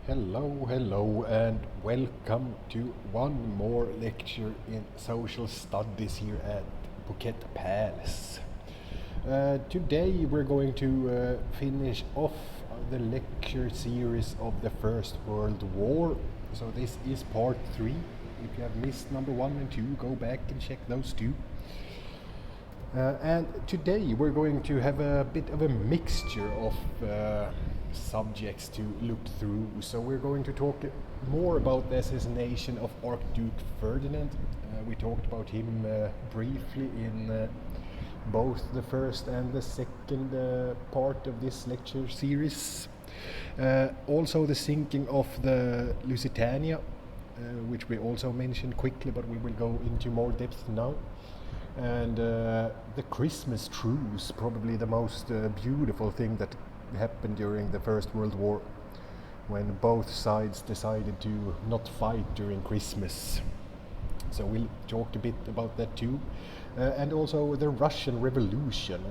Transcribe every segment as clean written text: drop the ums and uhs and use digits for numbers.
Hello, and welcome to one more lecture in social studies here at Phuket Palace. Today we're going to finish off the lecture series of the First World War. So this is part 3. If you have missed number 1 and 2, go back and check those two. And today we're going to have a bit of a mixture of subjects to look through. So we're going to talk more about the assassination of Archduke Ferdinand. We talked about him briefly in both the first and the second part of this lecture series. Also the sinking of the Lusitania, which we also mentioned quickly, but we will go into more depth now. And the Christmas truce, probably the most beautiful thing that happened during the First World War, when both sides decided to not fight during Christmas. So we'll talk a bit about that too. And also the Russian Revolution.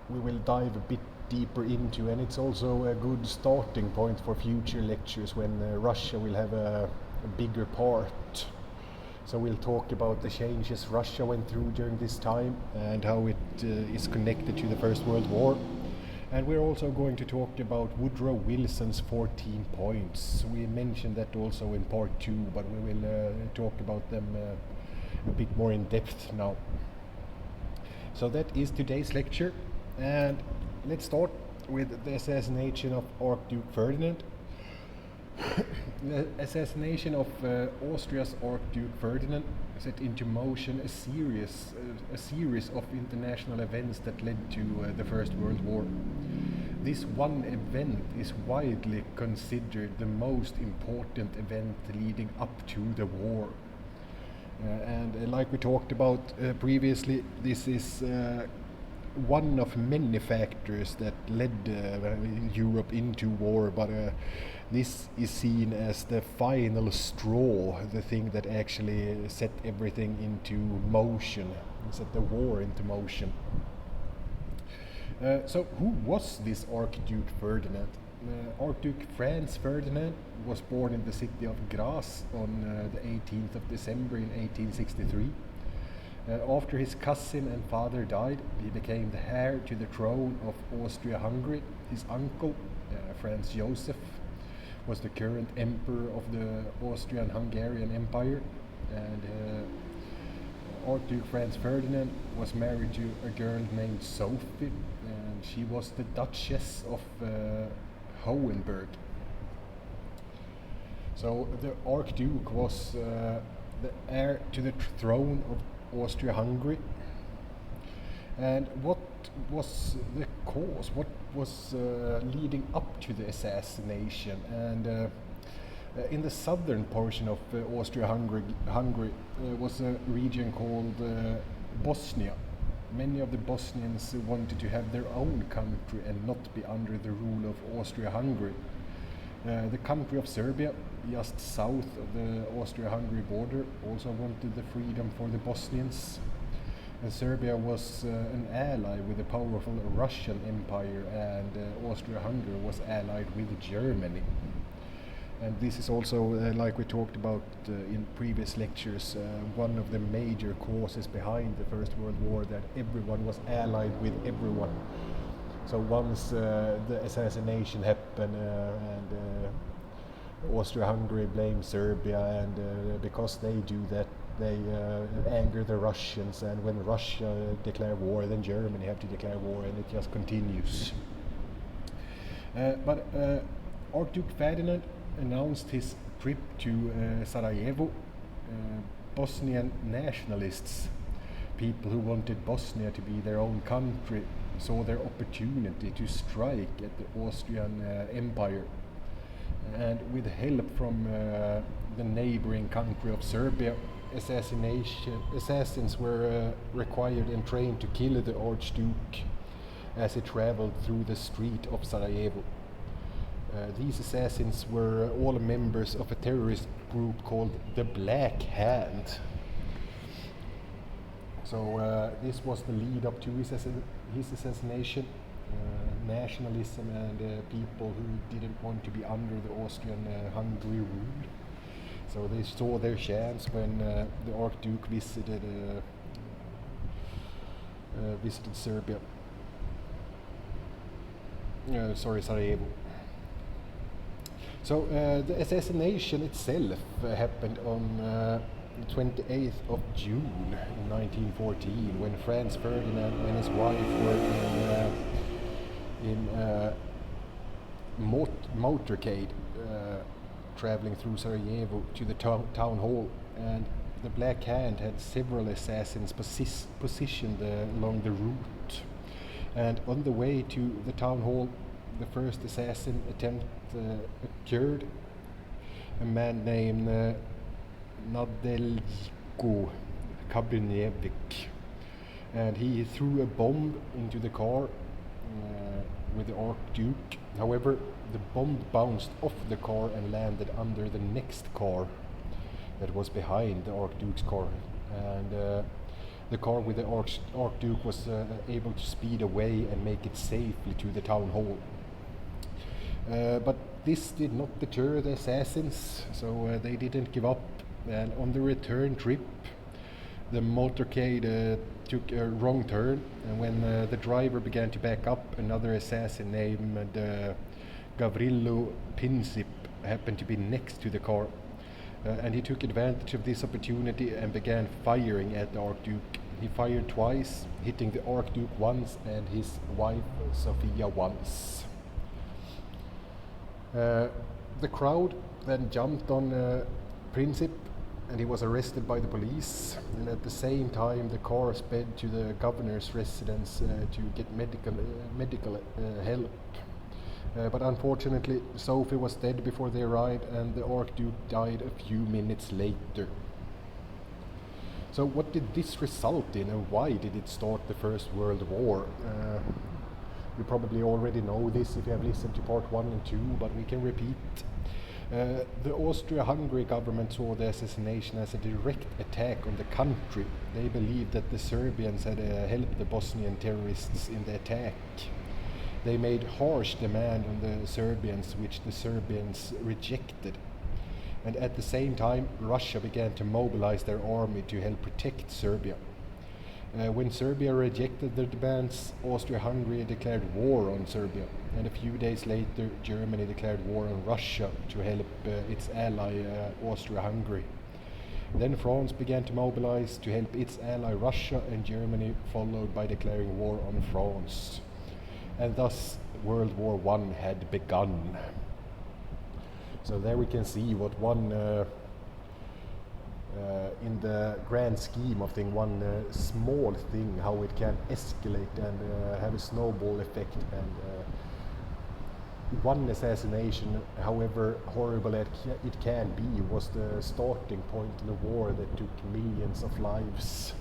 We will dive a bit deeper into, and it's also a good starting point for future lectures when Russia will have a bigger part. So we'll talk about the changes Russia went through during this time and how it is connected to the First World War. And we're also going to talk about Woodrow Wilson's 14 points. We mentioned that also in part 2, but we will talk about them a bit more in depth now. So that is today's lecture, and let's start with the assassination of Archduke Ferdinand. The assassination of Austria's Archduke Ferdinand set into motion a series of international events that led to the First World War. This one event is widely considered the most important event leading up to the war. And like we talked about previously, this is one of many factors that led Europe into war, but this is seen as the final straw, the thing that actually set everything into motion, set the war into motion. So who was this Archduke Ferdinand? Archduke Franz Ferdinand was born in the city of Graz on the 18th of December in 1863. After his cousin and father died, he became the heir to the throne of Austria-Hungary. His uncle, Franz Joseph, was the current emperor of the Austrian-Hungarian Empire, and Archduke Franz Ferdinand was married to a girl named Sophie, and she was the Duchess of Hohenberg. So the Archduke was the heir to the throne of Austria-Hungary. And what was the cause? What was leading up to the assassination? And in the southern portion of Austria-Hungary was a region called Bosnia. Many of the Bosnians wanted to have their own country and not be under the rule of Austria-Hungary. The country of Serbia, just south of the Austria-Hungary border, also wanted the freedom for the Bosnians. And Serbia was an ally with the powerful Russian Empire, and Austria-Hungary was allied with Germany. And this is also, like we talked about in previous lectures, one of the major causes behind the First World War, that everyone was allied with everyone. So once the assassination happened and Austria-Hungary blamed Serbia, and because they do that, they anger the Russians, and when Russia declare war, then Germany have to declare war, and it just continues. But Archduke Ferdinand announced his trip to Sarajevo. Bosnian nationalists, people who wanted Bosnia to be their own country, saw their opportunity to strike at the Austrian Empire. And with help from the neighboring country of Serbia, assassins were required and trained to kill the Archduke as he traveled through the street of Sarajevo. These assassins were all members of a terrorist group called the Black Hand. So this was the lead up to his assassination. nationalism and people who didn't want to be under the Austrian-Hungary rule. So they saw their chance when the archduke visited Serbia. Sarajevo. So the assassination itself happened on 28th of June in 1914, when Franz Ferdinand and his wife were in motorcade traveling through Sarajevo to the town hall, and the Black Hand had several assassins positioned along the route. And on the way to the town hall, the first assassin attempt occurred. A man named Nadeljko Kabrnjevic, and he threw a bomb into the car with the archduke. However, the bomb bounced off the car and landed under the next car that was behind the archduke's car, and the car with the archduke was able to speed away and make it safely to the town hall. But this did not deter the assassins, so they didn't give up. And on the return trip, the motorcade took a wrong turn, and when the driver began to back up, another assassin named Gavrilo Princip happened to be next to the car, and he took advantage of this opportunity and began firing at the archduke. He fired twice, hitting the archduke once and his wife Sofia once. The crowd then jumped on Princip, and he was arrested by the police, and at the same time the car sped to the governor's residence to get medical help. But unfortunately, Sophie was dead before they arrived, and the archduke died a few minutes later. So what did this result in, and why did it start the First World War? You probably already know this if you have listened to part 1 and 2, but we can repeat. The Austria-Hungary government saw the assassination as a direct attack on the country. They believed that the Serbians had helped the Bosnian terrorists in the attack. They made harsh demand on the Serbians, which the Serbians rejected. And at the same time, Russia began to mobilize their army to help protect Serbia. When Serbia rejected their demands, Austria-Hungary declared war on Serbia, and a few days later Germany declared war on Russia to help its ally Austria-Hungary. Then France began to mobilize to help its ally Russia, and Germany followed by declaring war on France. And thus World War I had begun. So there we can see what one in the grand scheme of things, one small thing, how it can escalate and have a snowball effect. And one assassination, however horrible it can be, was the starting point in a war that took millions of lives.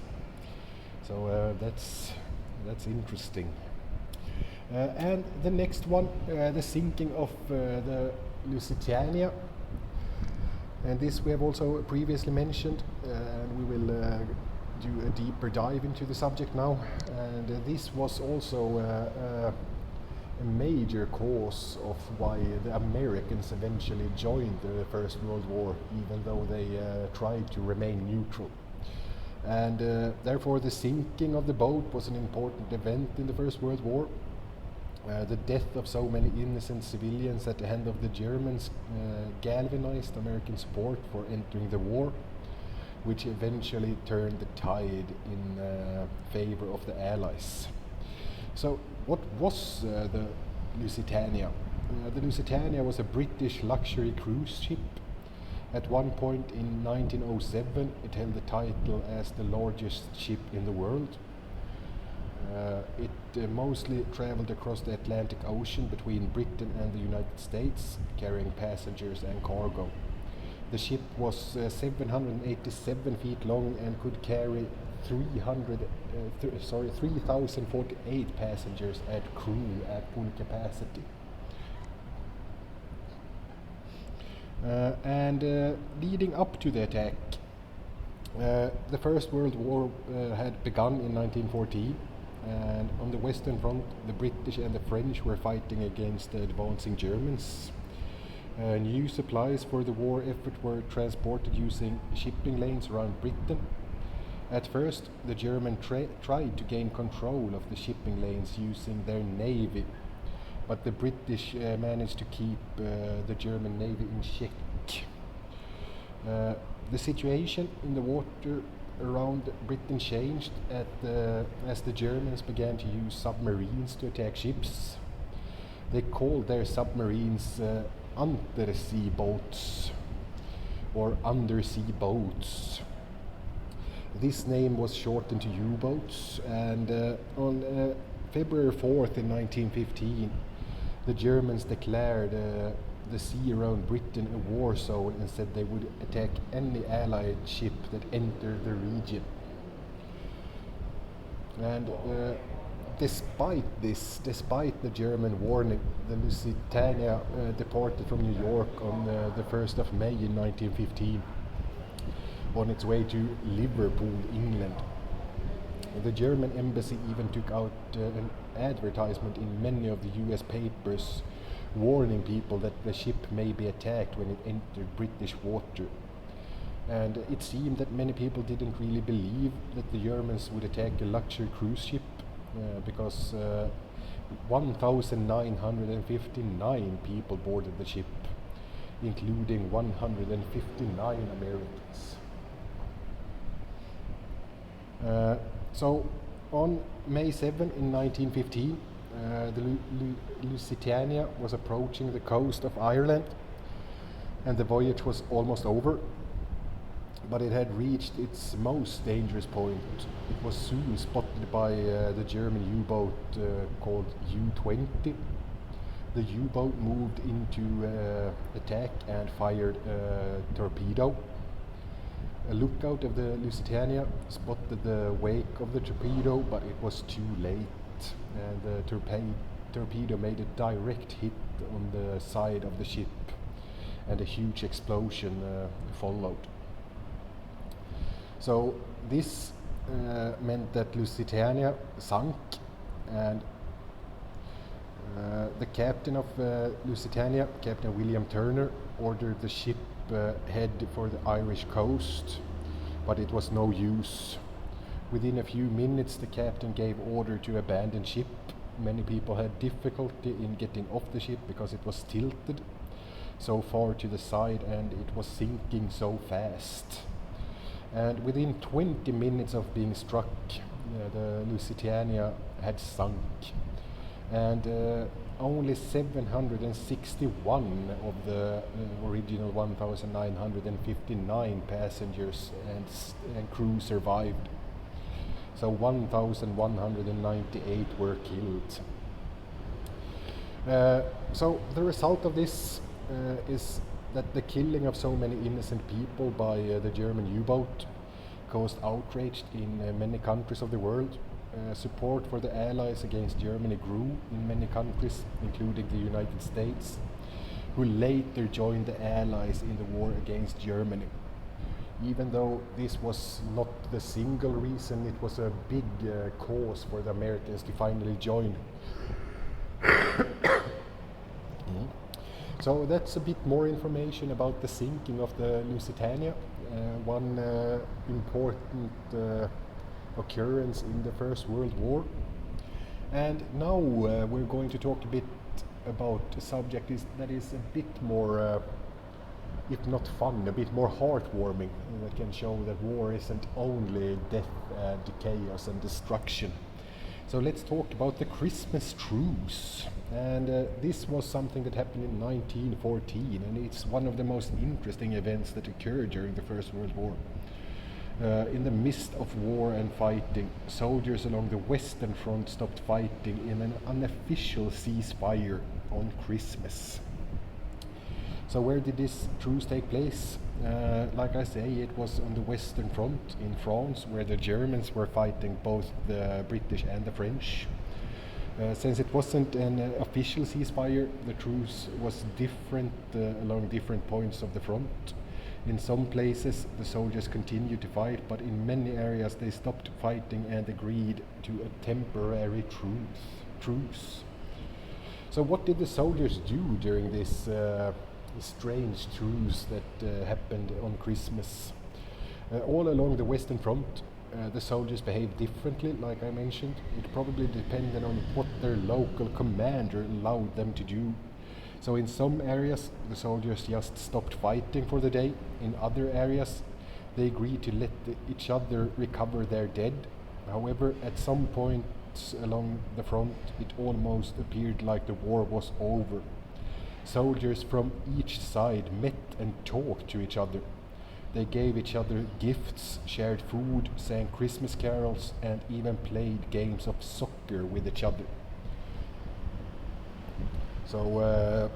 So that's interesting. And the next one, the sinking of the Lusitania. And this we have also previously mentioned, and we will do a deeper dive into the subject now. And this was also a major cause of why the Americans eventually joined the First World War, even though they tried to remain neutral. And therefore the sinking of the boat was an important event in the First World War. The death of so many innocent civilians at the hand of the Germans galvanized American support for entering the war, which eventually turned the tide in favor of the Allies. So what was the Lusitania? The Lusitania was a British luxury cruise ship. At one point in 1907 it held the title as the largest ship in the world. It mostly traveled across the Atlantic Ocean between Britain and the United States, carrying passengers and cargo. The ship was 787 feet long and could carry 3,048 passengers at full capacity. Leading up to the attack, the First World War had begun in 1914. and on the Western Front, the British and the French were fighting against the advancing Germans. New supplies for the war effort were transported using shipping lanes around Britain. At first, the Germans tried to gain control of the shipping lanes using their navy, but the British managed to keep the German navy in check. The situation in the water around Britain changed as the Germans began to use submarines to attack ships. They called their submarines undersea boats or undersea boats. This name was shortened to U-boats, and on February 4th in 1915, the Germans declared the sea around Britain a war zone and said they would attack any Allied ship that entered the region. And despite the German warning, the Lusitania departed from New York on the 1st of May in 1915 on its way to Liverpool, England. The German embassy even took out an advertisement in many of the US papers warning people that the ship may be attacked when it entered British water. And it seemed that many people didn't really believe that the Germans would attack a luxury cruise ship because 1,959 people boarded the ship, including 159 Americans. So on May 7 in 1915, the Lusitania was approaching the coast of Ireland, and the voyage was almost over, but it had reached its most dangerous point. It was soon spotted by the German U-boat called U-20. The U-boat moved into attack and fired a torpedo. A lookout of the Lusitania spotted the wake of the torpedo, but it was too late, and the torpedo made a direct hit on the side of the ship, and a huge explosion followed. So this meant that Lusitania sunk, and the captain of Lusitania, Captain William Turner, ordered the ship head for the Irish coast, but it was no use. Within a few minutes, the captain gave order to abandon ship. Many people had difficulty in getting off the ship because it was tilted so far to the side and it was sinking so fast. And within 20 minutes of being struck, the Lusitania had sunk, and only 761 of the original 1,959 passengers and crew survived. So 1,198 were killed. So the result of this is that the killing of so many innocent people by the German U-boat caused outrage in many countries of the world. Support for the Allies against Germany grew in many countries, including the United States, who later joined the Allies in the war against Germany. Even though this was not the single reason, it was a big cause for the Americans to finally join. So that's a bit more information about the sinking of the Lusitania, one important occurrence in the First World War. And now we're going to talk a bit about a subject that is a bit more, if not fun, a bit more heartwarming, that can show that war isn't only death and chaos and destruction. So let's talk about the Christmas truce. And this was something that happened in 1914, and it's one of the most interesting events that occurred during the First World War. In the midst of war and fighting, soldiers along the Western Front stopped fighting in an unofficial ceasefire on Christmas. So where did this truce take place? Like I say, it was on the Western Front in France, where the Germans were fighting both the British and the French. Since it wasn't an official ceasefire, the truce was different along different points of the front. In some places, the soldiers continued to fight, but in many areas they stopped fighting and agreed to a temporary truce. So what did the soldiers do during this strange truce that happened on Christmas? All along the Western Front, the soldiers behaved differently, like I mentioned. It probably depended on what their local commander allowed them to do. So in some areas, the soldiers just stopped fighting for the day. In other areas, they agreed to let each other recover their dead. However, at some points along the front, it almost appeared like the war was over. Soldiers from each side met and talked to each other. They gave each other gifts, shared food, sang Christmas carols, and even played games of soccer with each other. So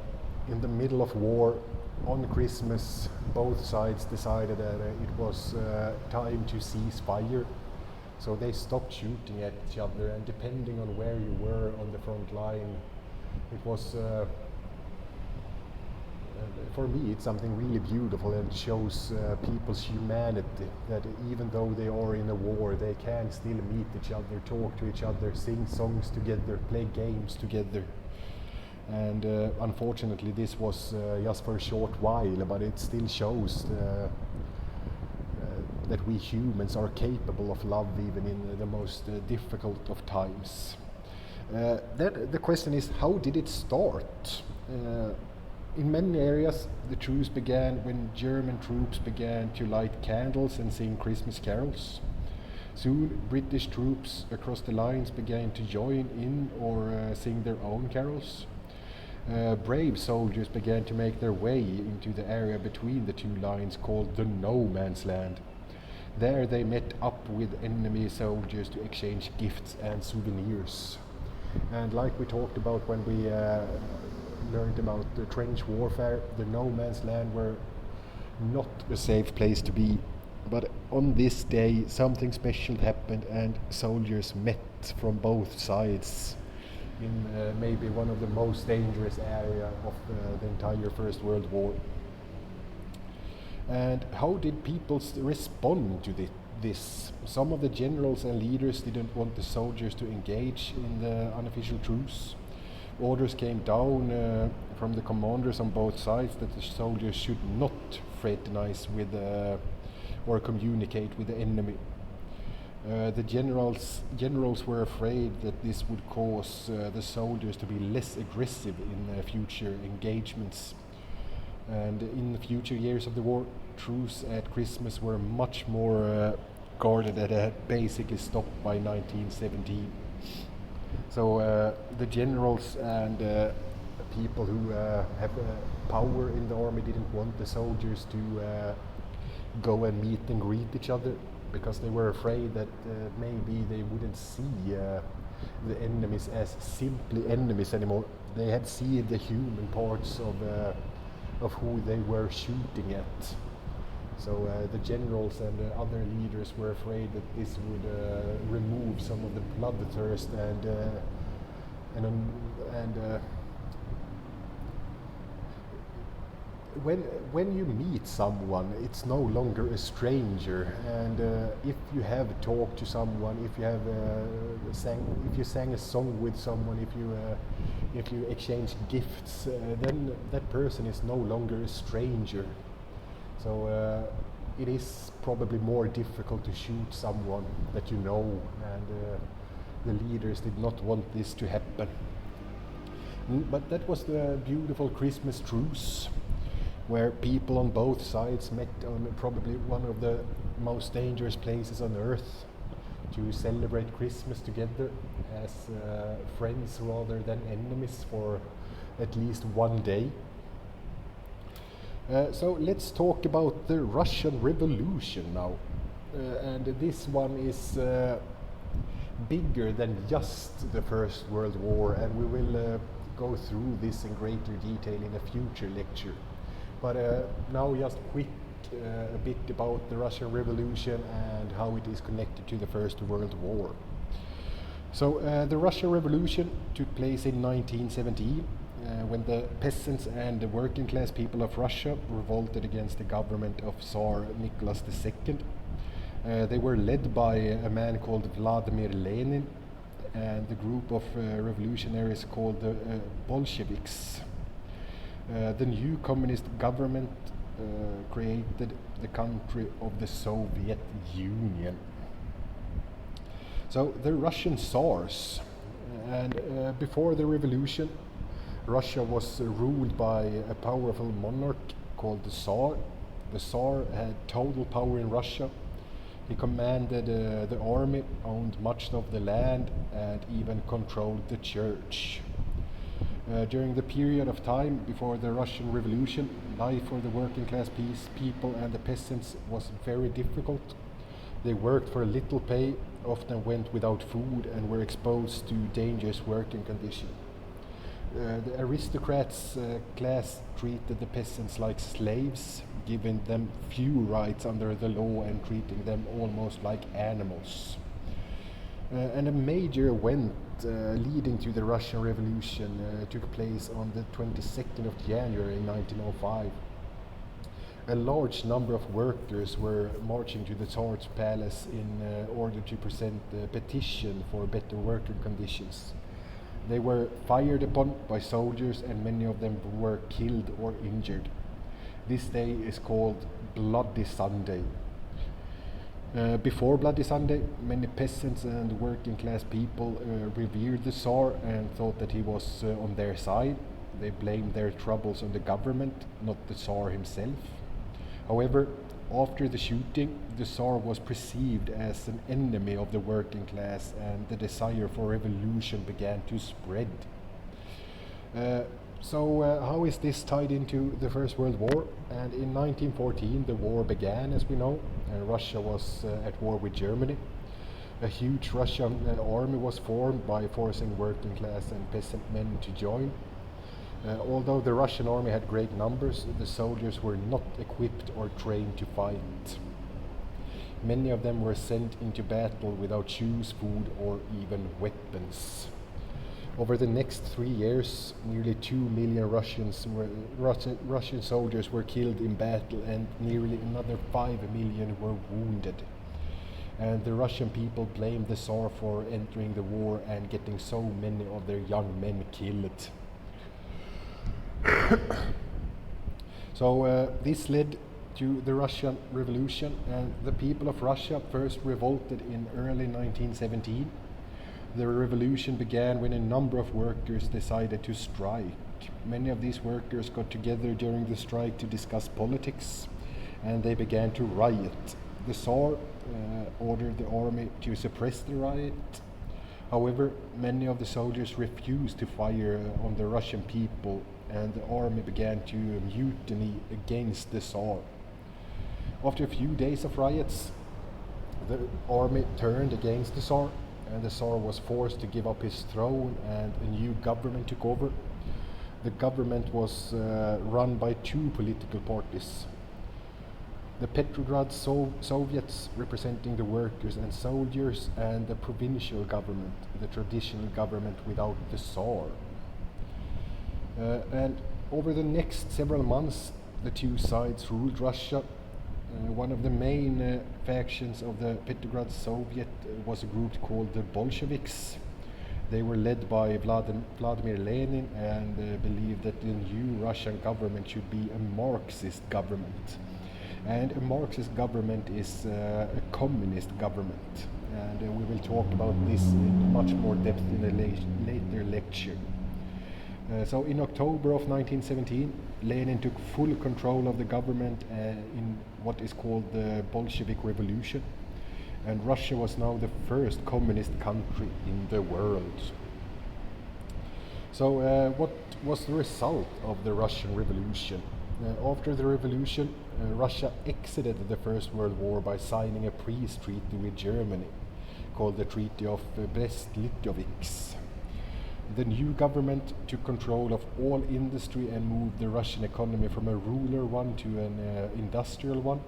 in the middle of war, on Christmas, both sides decided that it was time to cease fire. So they stopped shooting at each other, and depending on where you were on the front line, it was for me, it's something really beautiful, and shows people's humanity, that even though they are in a war, they can still meet each other, talk to each other, sing songs together, play games together. And unfortunately, this was just for a short while, but it still shows that we humans are capable of love even in the most difficult of times. Then the question is, how did it start? In many areas, the truce began when German troops began to light candles and sing Christmas carols. Soon, British troops across the lines began to join in or sing their own carols. Brave soldiers began to make their way into the area between the two lines called the No Man's Land. There they met up with enemy soldiers to exchange gifts and souvenirs. And like we talked about when we learned about the trench warfare, the No Man's Land were not a safe place to be. But on this day, something special happened, and soldiers met from both sides in maybe one of the most dangerous areas of the entire First World War. And how did people respond to this? Some of the generals and leaders didn't want the soldiers to engage in the unofficial truce. Orders came down from the commanders on both sides that the soldiers should not fraternize with or communicate with the enemy. The generals were afraid that this would cause the soldiers to be less aggressive in future engagements. And in the future years of the war, truce at Christmas were much more guarded and had basically stopped by 1917. So the generals and people who have power in the army didn't want the soldiers to go and meet and greet each other, because they were afraid that maybe they wouldn't see the enemies as simply enemies anymore. They had seen the human parts of who they were shooting at. So the generals and other leaders were afraid that this would remove some of the bloodthirst and when you meet someone, it's no longer a stranger. And if you have talked to someone, if you have sang a song with someone, if you exchange gifts, then that person is no longer a stranger. So it is probably more difficult to shoot someone that you know, and the leaders did not want this to happen. But that was the beautiful Christmas truce, where people on both sides met on probably one of the most dangerous places on earth to celebrate Christmas together as friends rather than enemies for at least one day. So let's talk about the Russian Revolution now. And this one is bigger than just the First World War, and we will go through this in greater detail in a future lecture. But now just quick a bit about the Russian Revolution and how it is connected to the First World War. So the Russian Revolution took place in 1917. when the peasants and the working class people of Russia revolted against the government of Tsar Nicholas II. They were led by a man called Vladimir Lenin and the group of revolutionaries called the Bolsheviks. The new communist government created the country of the Soviet Union. So the Russian Tsars, and before the revolution, Russia was ruled by a powerful monarch called the Tsar. The Tsar had total power in Russia. He commanded the army, owned much of the land, and even controlled the church. During the period of time before the Russian Revolution, life for the working class people and the peasants was very difficult. They worked for little pay, often went without food, and were exposed to dangerous working conditions. The aristocrats class treated the peasants like slaves, giving them few rights under the law and treating them almost like animals. And a major event leading to the Russian Revolution took place on the 22nd of January 1905. A large number of workers were marching to the Tsar's palace in order to present a petition for better working conditions. They were fired upon by soldiers, and many of them were killed or injured. This day is called Bloody Sunday. Before Bloody Sunday, many peasants and working class people revered the Tsar and thought that he was on their side. They blamed their troubles on the government, not the Tsar himself. However, after the shooting, the Tsar was perceived as an enemy of the working class, and the desire for revolution began to spread. So how is this tied into the First World War? And in 1914 the war began, as we know, and Russia was at war with Germany. A huge Russian army was formed by forcing working class and peasant men to join. Although the Russian army had great numbers, the soldiers were not equipped or trained to fight. Many of them were sent into battle without shoes, food, or even weapons. Over the next 3 years, nearly 2 million Russian soldiers were killed in battle, and nearly another 5 million were wounded. And the Russian people blamed the Tsar for entering the war and getting so many of their young men killed. So this led to the Russian Revolution, and the people of Russia first revolted in early 1917. The revolution began when a number of workers decided to strike. Many of these workers got together during the strike to discuss politics, and they began to riot. The Tsar ordered the army to suppress the riot. However, many of the soldiers refused to fire on the Russian people, and the army began to mutiny against the Tsar. After a few days of riots, the army turned against the Tsar, and the Tsar was forced to give up his throne, and a new government took over. The government was run by two political parties. The Petrograd Soviets, representing the workers and soldiers, and the provincial government, the traditional government without the Tsar. And over the next several months, the two sides ruled Russia. One of the main factions of the Petrograd Soviet was a group called the Bolsheviks. They were led by Vladimir Lenin and believed that the new Russian government should be a Marxist government. And a Marxist government is a communist government. And we will talk about this in much more depth in a later lecture. So in October of 1917, Lenin took full control of the government in what is called the Bolshevik Revolution, and Russia was now the first communist country in the world. So what was the result of the Russian Revolution? After the revolution, Russia exited the First World War by signing a peace treaty with Germany called the Treaty of Brest-Litovsk. The new government took control of all industry and moved the Russian economy from a rural one to an industrial one.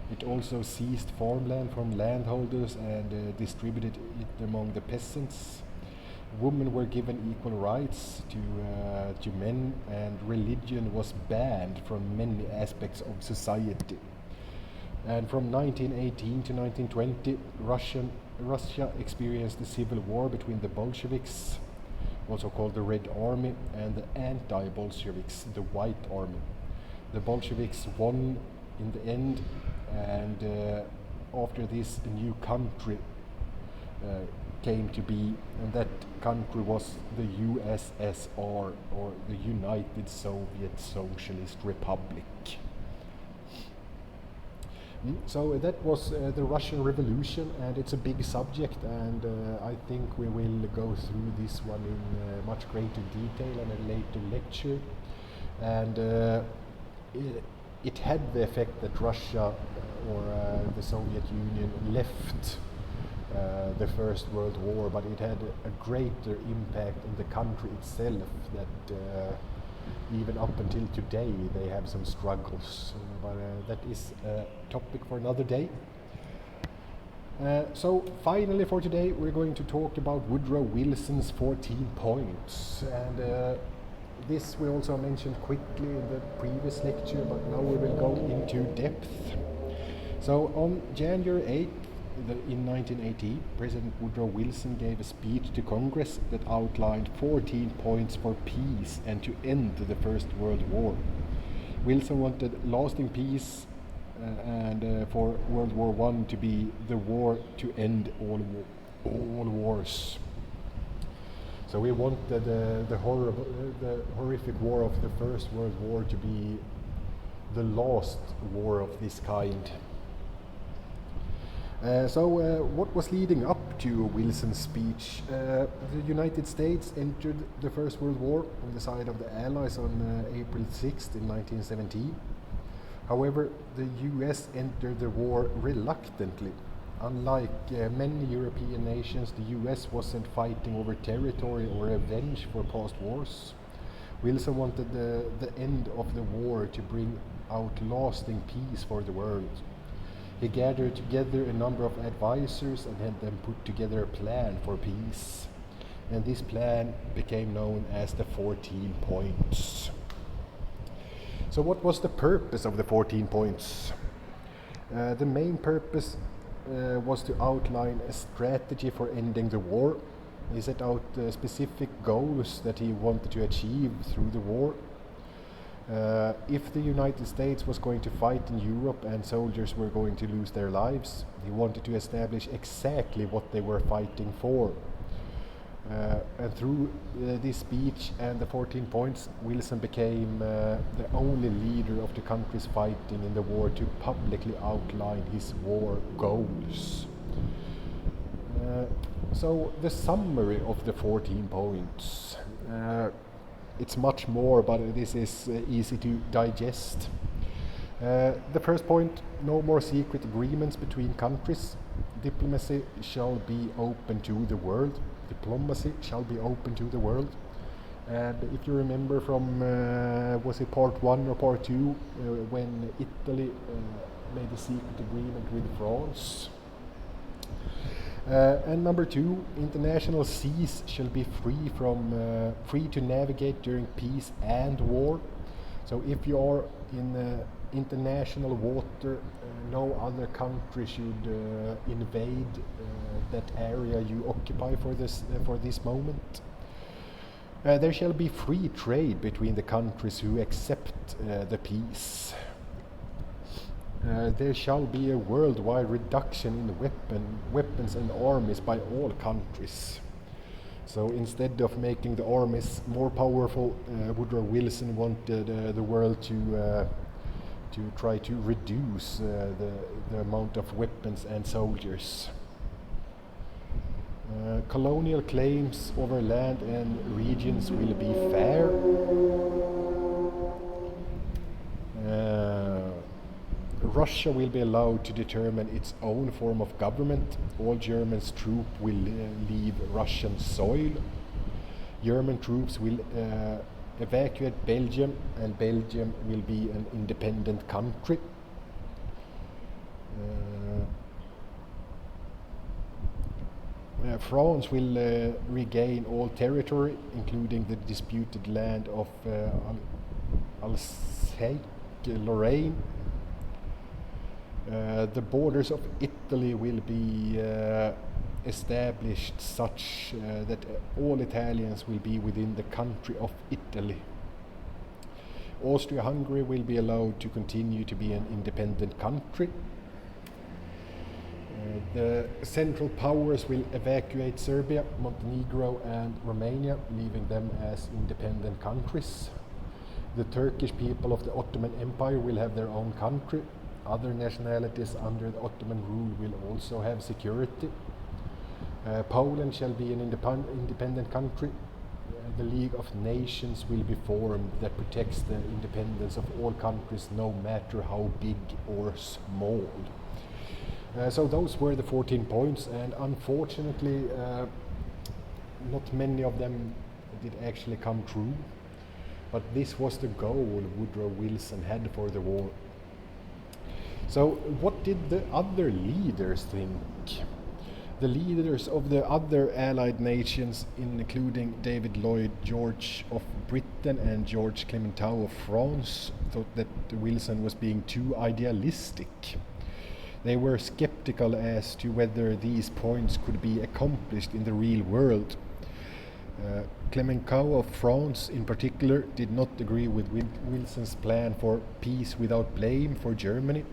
It also seized farmland from landholders and distributed it among the peasants. women were given equal rights to men, and religion was banned from many aspects of society. And from 1918 to 1920, Russia experienced a civil war between the Bolsheviks, also called the Red Army, and the anti-Bolsheviks, the White Army. The Bolsheviks won in the end, and after this, a new country came to be, and that country was the USSR, or the United Soviet Socialist Republic. So that was the Russian Revolution, and it's a big subject, and I think we will go through this one in much greater detail in a later lecture. And it had the effect that Russia or the Soviet Union left the First World War, but it had a greater impact on the country itself, that even up until today they have some struggles, but that is a topic for another day. So finally for today we're going to talk about Woodrow Wilson's 14 points, and this we also mentioned quickly in the previous lecture, but now we will go into depth. So on January 8th in 1980, President Woodrow Wilson gave a speech to Congress that outlined 14 points for peace and to end the First World War. Wilson wanted lasting peace and for World War I to be the war to end all wars. So we wanted the horrific war of the First World War to be the last war of this kind. So what was leading up to Wilson's speech? The United States entered the First World War on the side of the Allies on April 6th in 1917. However, the US entered the war reluctantly. Unlike many European nations, the US wasn't fighting over territory or revenge for past wars. Wilson wanted the end of the war to bring out lasting peace for the world. He gathered together a number of advisors and had them put together a plan for peace. And this plan became known as the 14 points. So what was the purpose of the 14 points? The main purpose was to outline a strategy for ending the war. He set out specific goals that he wanted to achieve through the war. If the United States was going to fight in Europe and soldiers were going to lose their lives, he wanted to establish exactly what they were fighting for. And through this speech and the 14 points, Wilson became the only leader of the countries fighting in the war to publicly outline his war goals. So the summary of the 14 points. It's much more, but this is easy to digest. The first point: no more secret agreements between countries. Diplomacy shall be open to the world. Diplomacy shall be open to the world. And if you remember from, was it part 1 or part 2, when Italy made a secret agreement with France. And number 2, international seas shall be free to navigate during peace and war. So if you are in international water, no other country should invade that area you occupy for this moment. There shall be free trade between the countries who accept the peace. There shall be a worldwide reduction in weapons and armies by all countries. So instead of making the armies more powerful, Woodrow Wilson wanted the world to try to reduce the amount of weapons and soldiers. Colonial claims over land and regions will be fair. Russia will be allowed to determine its own form of government. All German troops will leave Russian soil. German troops will evacuate Belgium, and Belgium will be an independent country. France will regain all territory, including the disputed land of Alsace-Lorraine. The borders of Italy will be established such that all Italians will be within the country of Italy. Austria-Hungary will be allowed to continue to be an independent country. The Central Powers will evacuate Serbia, Montenegro and Romania, leaving them as independent countries. The Turkish people of the Ottoman Empire will have their own country. Other nationalities under the Ottoman rule will also have security. Poland shall be an independent country. The League of Nations will be formed that protects the independence of all countries, no matter how big or small. So those were the 14 points, and unfortunately not many of them did actually come true, but this was the goal Woodrow Wilson had for the war. So what did the other leaders think? The leaders of the other allied nations, including David Lloyd George of Britain and George Clemenceau of France, thought that Wilson was being too idealistic. They were skeptical as to whether these points could be accomplished in the real world. Clemenceau of France, in particular, did not agree with Wilson's plan for peace without blame for Germany.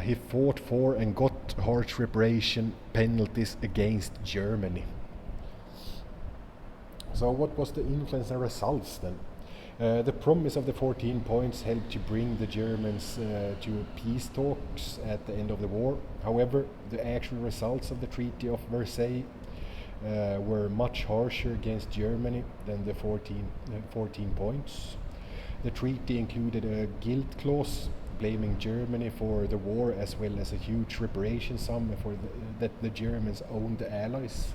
He fought for and got harsh reparation penalties against Germany. So what was the influence and results then? The promise of the 14 points helped to bring the Germans to peace talks at the end of the war. However, the actual results of the Treaty of Versailles were much harsher against Germany than the 14 points. The treaty included a guilt clause blaming Germany for the war, as well as a huge reparation sum that the Germans owed the Allies.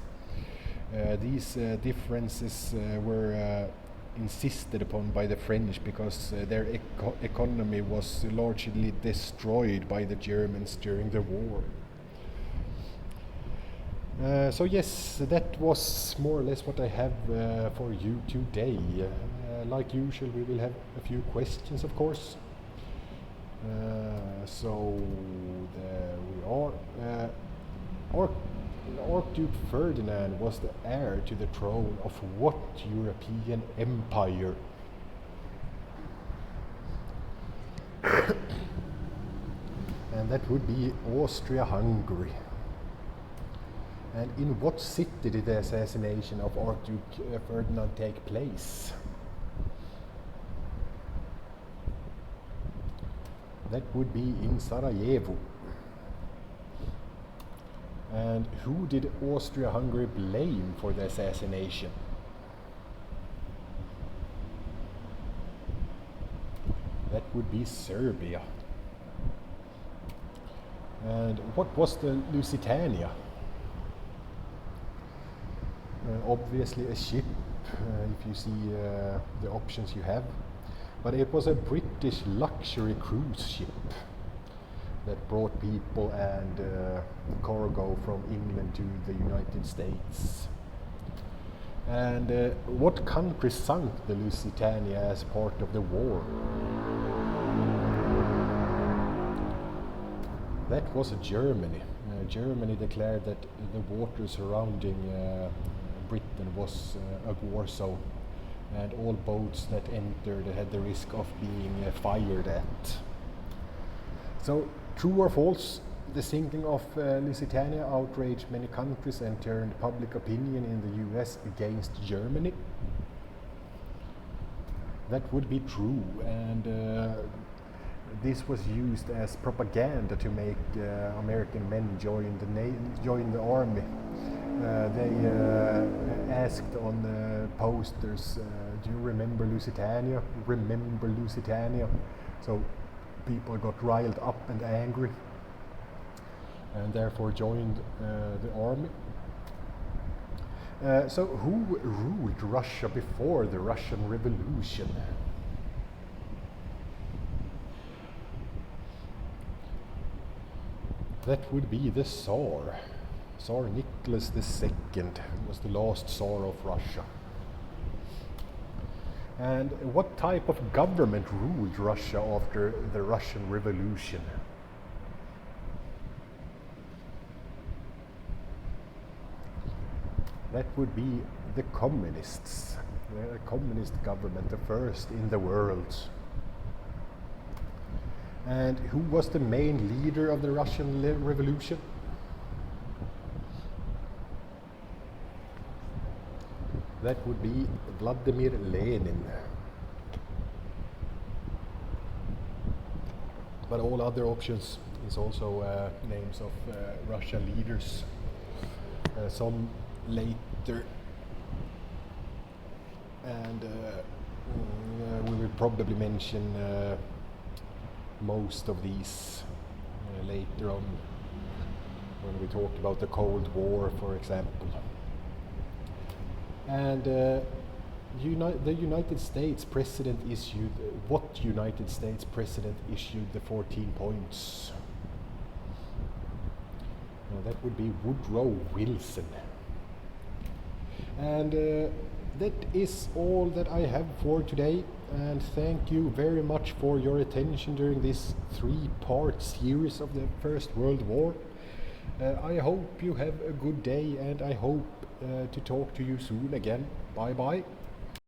These differences were insisted upon by the French because their economy was largely destroyed by the Germans during the war. So yes, that was more or less what I have for you today. Like usual, we will have a few questions, of course. So there we are. Archduke Ferdinand was the heir to the throne of what European empire? And that would be Austria-Hungary. And in what city did the assassination of Archduke Ferdinand take place? That would be in Sarajevo. And who did Austria-Hungary blame for the assassination? That would be Serbia. And what was the Lusitania? Obviously a ship, if you see the options you have. But it was a British luxury cruise ship that brought people and cargo from England to the United States. And what country sunk the Lusitania as part of the war? That was Germany. Germany declared that the water surrounding Britain was a war zone, and all boats that entered had the risk of being fired at. So, true or false, the sinking of Lusitania outraged many countries and turned public opinion in the US against Germany. That would be true, and this was used as propaganda to make American men join the army. They asked on the posters, do you remember Lusitania? Remember Lusitania? So people got riled up and angry and therefore joined the army. So who ruled Russia before the Russian Revolution? That would be the Tsar. Tsar Nicholas II was the last Tsar of Russia. And what type of government ruled Russia after the Russian Revolution? That would be the communists, the communist government, the first in the world. And who was the main leader of the Russian Revolution? That would be Vladimir Lenin. But all other options is also names of Russian leaders. Some later, and we will probably mention most of these later on when we talk about the Cold War, for example. And the United States president issued, what United States president issued the 14 points? That would be Woodrow Wilson. And that is all that I have for today, and thank you very much for your attention during this 3-part series of the First World War. I hope you have a good day, and I hope to talk to you soon again. Bye bye.